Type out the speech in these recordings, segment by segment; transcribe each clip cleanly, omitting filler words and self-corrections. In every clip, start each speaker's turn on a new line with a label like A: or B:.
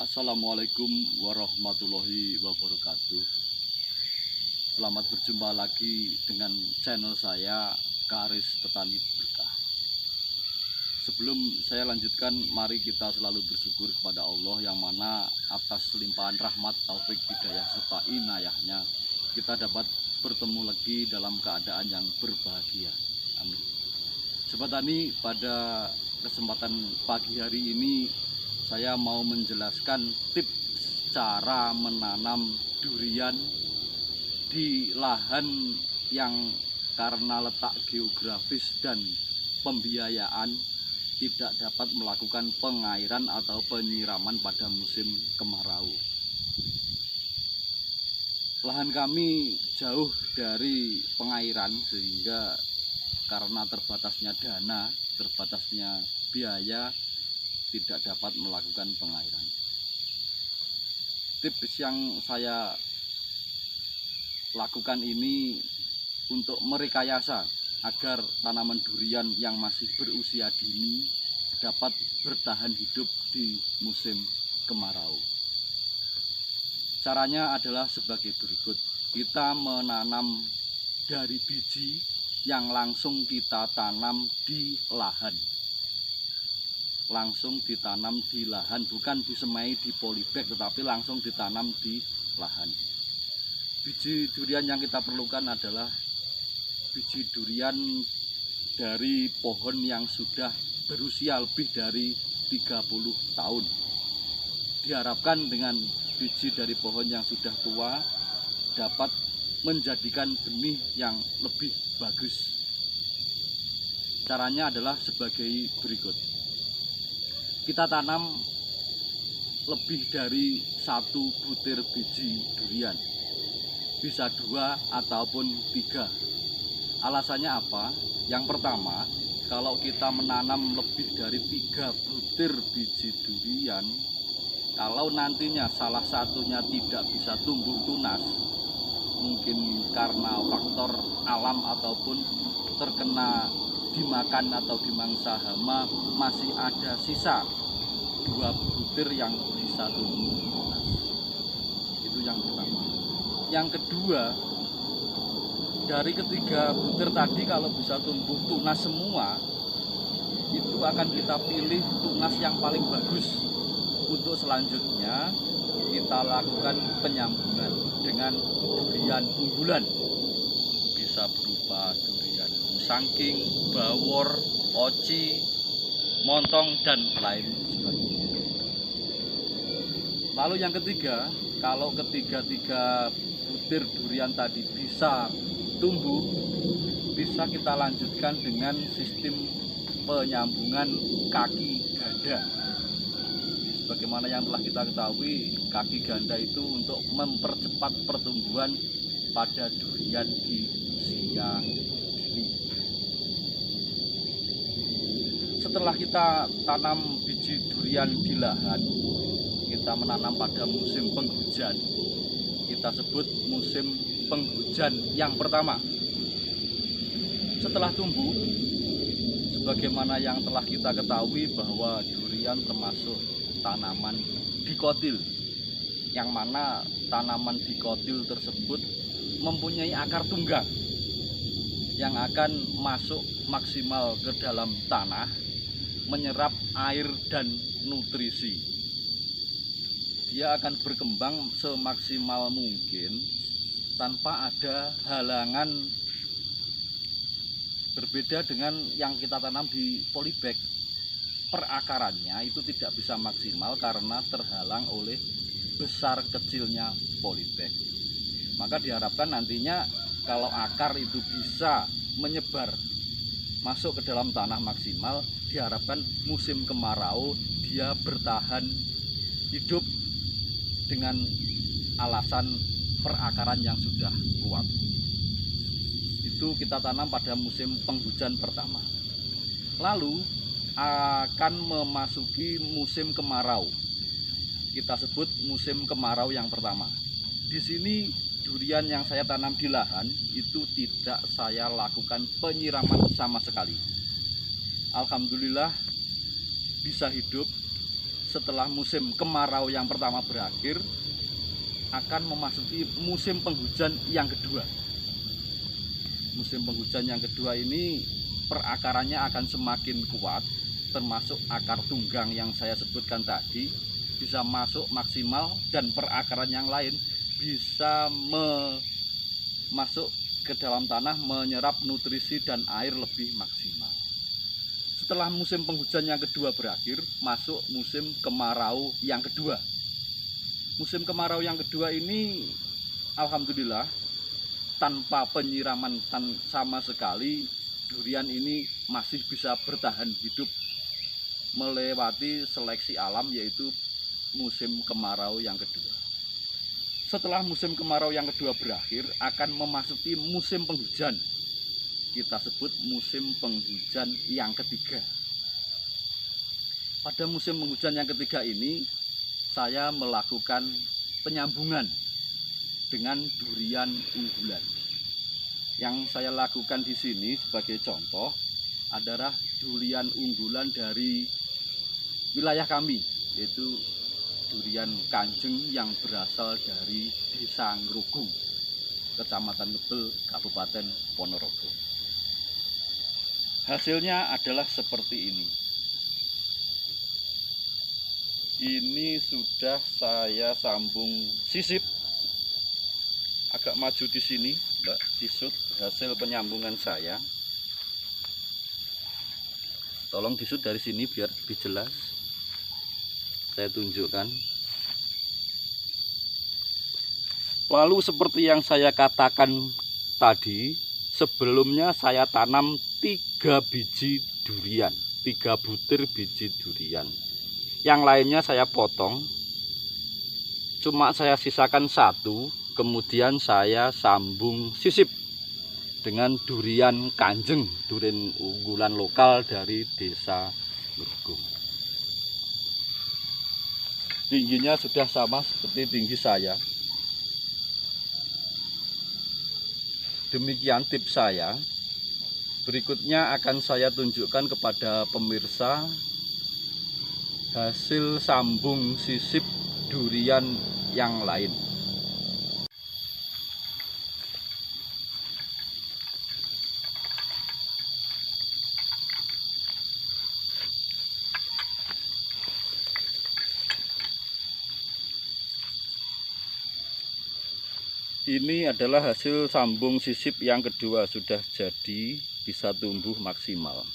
A: Assalamualaikum warahmatullahi wabarakatuh. Selamat berjumpa lagi dengan channel saya, Karis Petani Berkah. Sebelum saya lanjutkan, mari kita selalu bersyukur kepada Allah yang mana atas limpahan rahmat, taufik, hidayah, serta inayahnya kita dapat bertemu lagi dalam keadaan yang berbahagia. Amin. Sobat Tani, pada kesempatan pagi hari ini saya mau menjelaskan tips cara menanam durian di lahan yang karena letak geografis dan pembiayaan tidak dapat melakukan pengairan atau penyiraman pada musim kemarau. Lahan kami jauh dari pengairan sehingga karena terbatasnya dana, terbatasnya biaya, tidak dapat melakukan pengairan. Tips yang saya lakukan ini untuk merekayasa agar tanaman durian yang masih berusia dini dapat bertahan hidup di musim kemarau. Caranya adalah sebagai berikut. Kita menanam dari biji yang langsung kita tanam di lahan. Langsung ditanam di lahan, bukan disemai di polybag, tetapi langsung ditanam di lahan. Biji durian yang kita perlukan adalah biji durian dari pohon yang sudah berusia lebih dari 30 tahun. Diharapkan dengan biji dari pohon yang sudah tua dapat menjadikan benih yang lebih bagus. Caranya adalah sebagai berikut. Kita tanam lebih dari 1 butir biji durian, bisa 2 ataupun 3. Alasannya apa? Yang pertama, kalau kita menanam lebih dari 3 butir biji durian, kalau nantinya salah satunya tidak bisa tumbuh tunas, mungkin karena faktor alam ataupun terkena dimakan atau dimangsa hama, masih ada sisa 2 butir yang bisa tumbuh tunas. Itu yang pertama. Yang kedua, dari ketiga butir tadi kalau bisa tumbuh tunas semua, itu akan kita pilih tunas yang paling bagus. Untuk selanjutnya kita lakukan penyambungan dengan durian unggulan. Bisa berupa durian musangking, bawor, oci, montong, dan lain sebagainya. Lalu yang ketiga, kalau ketiga butir durian tadi bisa tumbuh, bisa kita lanjutkan dengan sistem penyambungan kaki ganda. Sebagaimana yang telah kita ketahui, kaki ganda itu untuk mempercepat pertumbuhan pada durian di usia dini. Setelah kita tanam biji durian di lahan, kita menanam pada musim penghujan. Kita sebut musim penghujan yang pertama. Setelah tumbuh, sebagaimana yang telah kita ketahui bahwa durian termasuk tanaman dikotil, yang mana tanaman dikotil tersebut mempunyai akar tunggang yang akan masuk maksimal ke dalam tanah, menyerap air dan nutrisi. Dia akan berkembang semaksimal mungkin tanpa ada halangan, berbeda dengan yang kita tanam di polybag. Perakarannya itu tidak bisa maksimal karena terhalang oleh besar kecilnya polybag. Maka diharapkan nantinya kalau akar itu bisa menyebar masuk ke dalam tanah maksimal, diharapkan musim kemarau dia bertahan hidup dengan alasan perakaran yang sudah kuat. Itu kita tanam pada musim penghujan pertama. Lalu akan memasuki musim kemarau. Kita sebut musim kemarau yang pertama. Di sini durian yang saya tanam di lahan itu tidak saya lakukan penyiraman sama sekali. Alhamdulillah bisa hidup setelah musim kemarau yang pertama berakhir, akan memasuki musim penghujan yang kedua. Musim penghujan yang kedua ini perakarannya akan semakin kuat, termasuk akar tunggang yang saya sebutkan tadi bisa masuk maksimal, dan perakaran yang lain bisa masuk ke dalam tanah menyerap nutrisi dan air lebih maksimal. Setelah musim penghujan yang kedua berakhir, masuk musim kemarau yang kedua. Musim kemarau yang kedua ini alhamdulillah tanpa penyiraman sama sekali, durian ini masih bisa bertahan hidup melewati seleksi alam, yaitu musim kemarau yang kedua. Setelah musim kemarau yang kedua berakhir, akan memasuki musim penghujan. Kita sebut musim penghujan yang ketiga. Pada musim penghujan yang ketiga ini, saya melakukan penyambungan dengan durian unggulan. Yang saya lakukan di sini sebagai contoh adalah durian unggulan dari wilayah kami, yaitu durian Kanjeng yang berasal dari Desa Ngrogo, Kecamatan Ngebel, Kabupaten Ponorogo. Hasilnya adalah seperti ini. Ini sudah saya sambung sisip. Agak maju di sini, Mbak, disut hasil penyambungan saya. Tolong disut dari sini biar lebih jelas. Saya tunjukkan. Lalu seperti yang saya katakan tadi, sebelumnya saya tanam 3 biji durian, 3 butir biji durian. Yang lainnya saya potong, cuma saya sisakan 1, kemudian saya sambung sisip dengan durian Kanjeng, durian unggulan lokal dari Desa Ngrogo. Tingginya sudah sama seperti tinggi saya. Demikian tips saya. Berikutnya akan saya tunjukkan kepada pemirsa hasil sambung sisip durian yang lain. Ini adalah hasil sambung sisip yang kedua, sudah jadi, bisa tumbuh maksimal.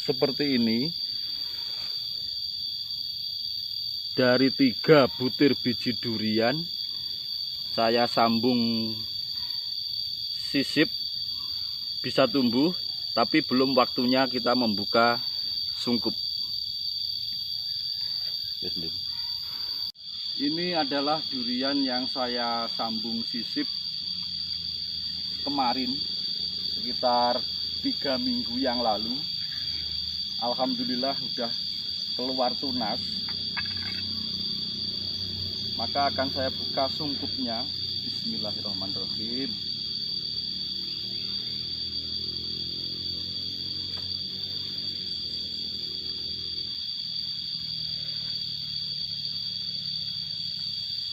A: Seperti ini. Dari 3 butir biji durian saya sambung sisip, bisa tumbuh, tapi belum waktunya kita membuka sungkup. Ini adalah durian yang saya sambung sisip kemarin, sekitar 3 minggu yang lalu. Alhamdulillah sudah keluar tunas. Maka akan saya buka sungkupnya. Bismillahirrahmanirrahim.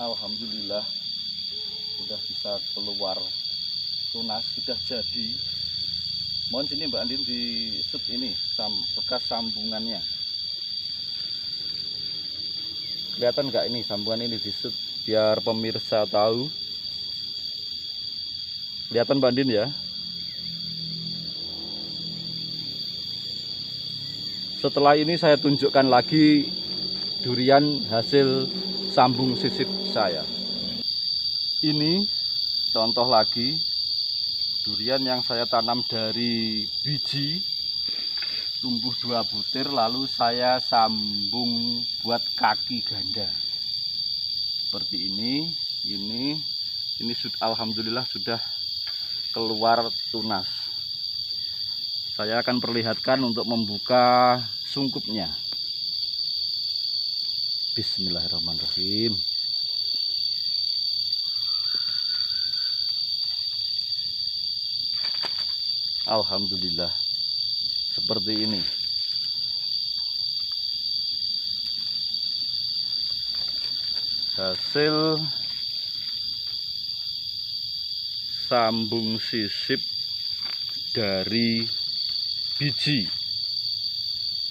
A: Alhamdulillah sudah bisa keluar tunas, sudah jadi. Mohon sini Mbak Andin di shoot ini bekas sambungannya. Kelihatan nggak ini sambungan ini di shoot biar pemirsa tahu. Kelihatan Mbak Andin ya. Setelah ini saya tunjukkan lagi durian hasil sambung sisip saya. Ini contoh lagi durian yang saya tanam dari biji, tumbuh 2 butir, lalu saya sambung buat kaki ganda. Seperti ini alhamdulillah sudah keluar tunas. Saya akan perlihatkan untuk membuka sungkupnya. Bismillahirrahmanirrahim. Alhamdulillah, seperti ini. Hasil sambung sisip dari biji.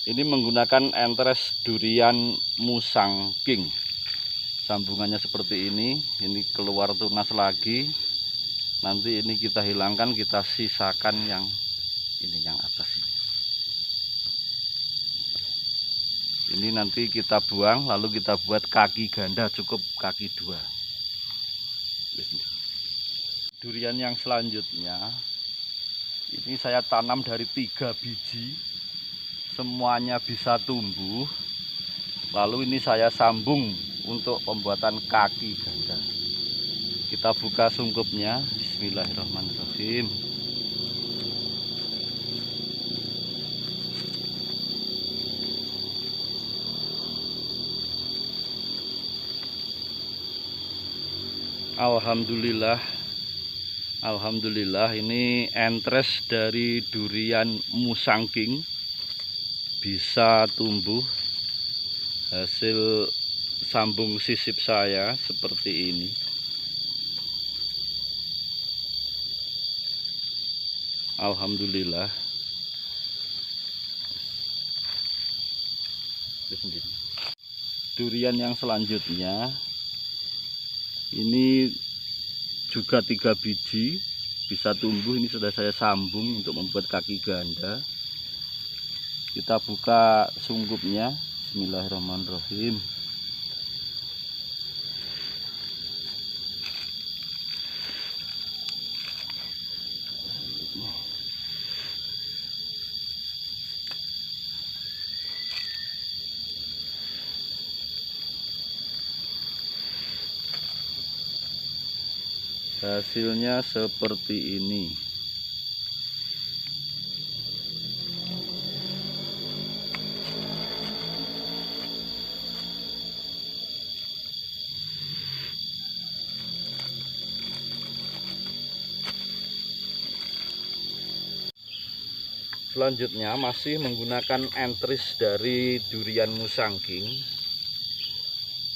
A: Ini menggunakan entres durian Musang King. Sambungannya seperti ini keluar tunas lagi. Nanti ini kita hilangkan, kita sisakan yang ini, yang atas ini. Ini nanti kita buang, lalu kita buat kaki ganda, cukup kaki 2. Durian yang selanjutnya, ini saya tanam dari 3 biji, semuanya bisa tumbuh. Lalu ini saya sambung untuk pembuatan kaki ganda. Kita buka sungkupnya. Bismillahirrahmanirrahim. Alhamdulillah, ini entres dari durian Musang King bisa tumbuh. Hasil sambung sisip saya seperti ini. Alhamdulillah. Durian yang selanjutnya, ini juga 3 biji bisa tumbuh. Ini sudah saya sambung untuk membuat kaki ganda. Kita buka sungkupnya. Bismillahirrahmanirrahim. Hasilnya seperti ini. Selanjutnya masih menggunakan entris dari durian Musang King.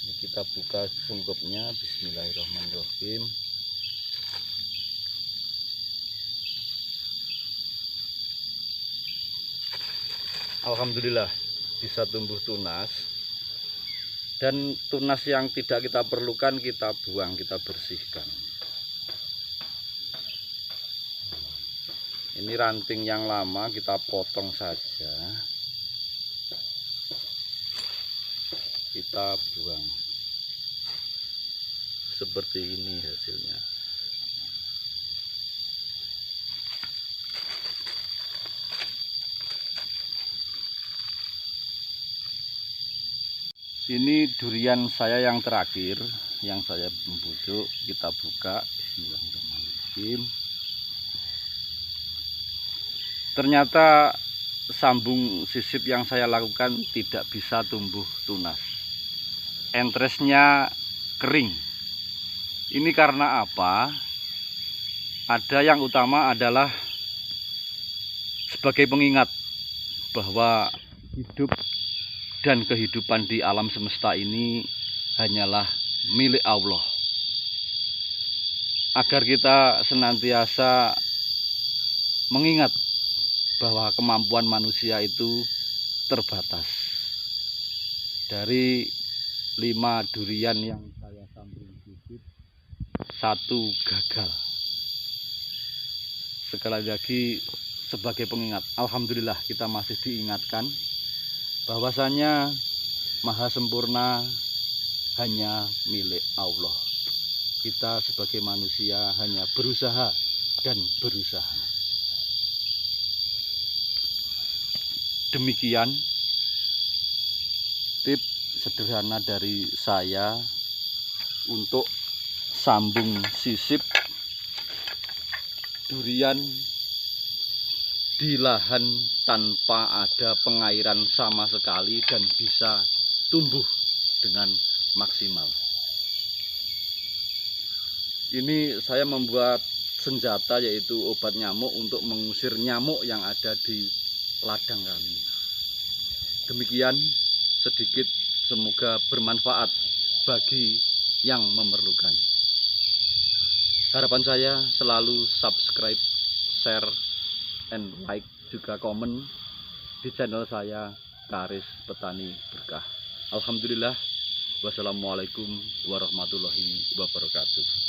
A: Ini kita buka sungkupnya. Bismillahirrahmanirrahim. Alhamdulillah bisa tumbuh tunas, dan tunas yang tidak kita perlukan kita buang, kita bersihkan. Ini ranting yang lama kita potong saja, kita buang. Seperti ini hasilnya. Ini durian saya yang terakhir, yang saya membujuk. Kita buka. Bismillahirrahmanirrahim. Ternyata sambung sisip yang saya lakukan tidak bisa tumbuh tunas. Entresnya kering. Ini karena apa? Ada yang utama adalah sebagai pengingat bahwa hidup dan kehidupan di alam semesta ini hanyalah milik Allah. Agar kita senantiasa mengingat bahwa kemampuan manusia itu terbatas. Dari 5 durian yang saya sambung sisip, 1 gagal. Sekali lagi sebagai pengingat, alhamdulillah kita masih diingatkan bahwasanya maha sempurna hanya milik Allah. Kita sebagai manusia hanya berusaha dan berusaha. Demikian tips sederhana dari saya untuk sambung sisip durian di lahan tanpa ada pengairan sama sekali dan bisa tumbuh dengan maksimal. Ini saya membuat senjata, yaitu obat nyamuk, untuk mengusir nyamuk yang ada di ladang kami. Demikian sedikit, semoga bermanfaat bagi yang memerlukan. Harapan saya selalu subscribe, share, and like, juga komen di channel saya, Karis Petani Berkah. Alhamdulillah. Wassalamualaikum warahmatullahi wabarakatuh.